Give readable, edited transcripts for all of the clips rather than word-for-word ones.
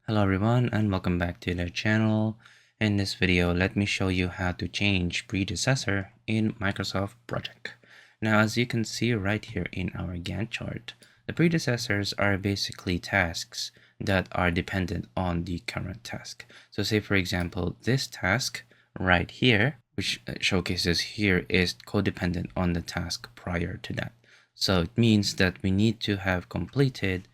Hello everyone and welcome back to the channel. In this video, let me show you how to change predecessor in Microsoft Project. Now, as you can see right here in our Gantt chart, the predecessors are basically tasks that are dependent on the current task. So say for example, this task right here, which showcases here, is codependent on the task prior to that. So it means that we need to have completed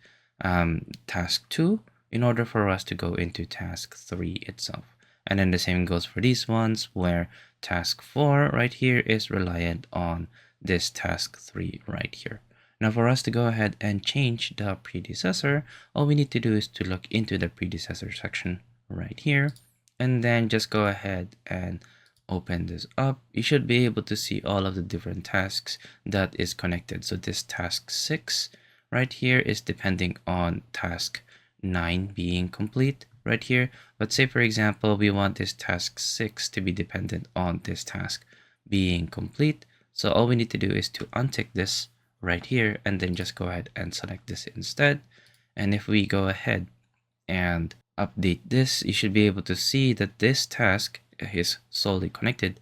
task 2 in order for us to go into task 3 itself. And then the same goes for these ones where task 4 right here is reliant on this task 3 right here. Now for us to go ahead and change the predecessor, all we need to do is to look into the predecessor section right here and then just go ahead and open this up. You should be able to see all of the different tasks that is connected. So this task 6 right here is depending on task 9 being complete right here. But say for example, we want this task 6 to be dependent on this task being complete. So all we need to do is to untick this right here and then just go ahead and select this instead. And if we go ahead and update this, you should be able to see that this task is solely connected.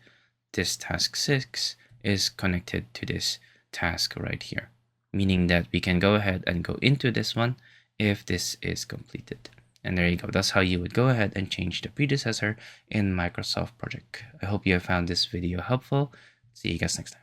This task 6 is connected to this task right here, meaning that we can go ahead and go into this one if this is completed. And there you go. That's how you would go ahead and change the predecessor in Microsoft Project. I hope you have found this video helpful. See you guys next time.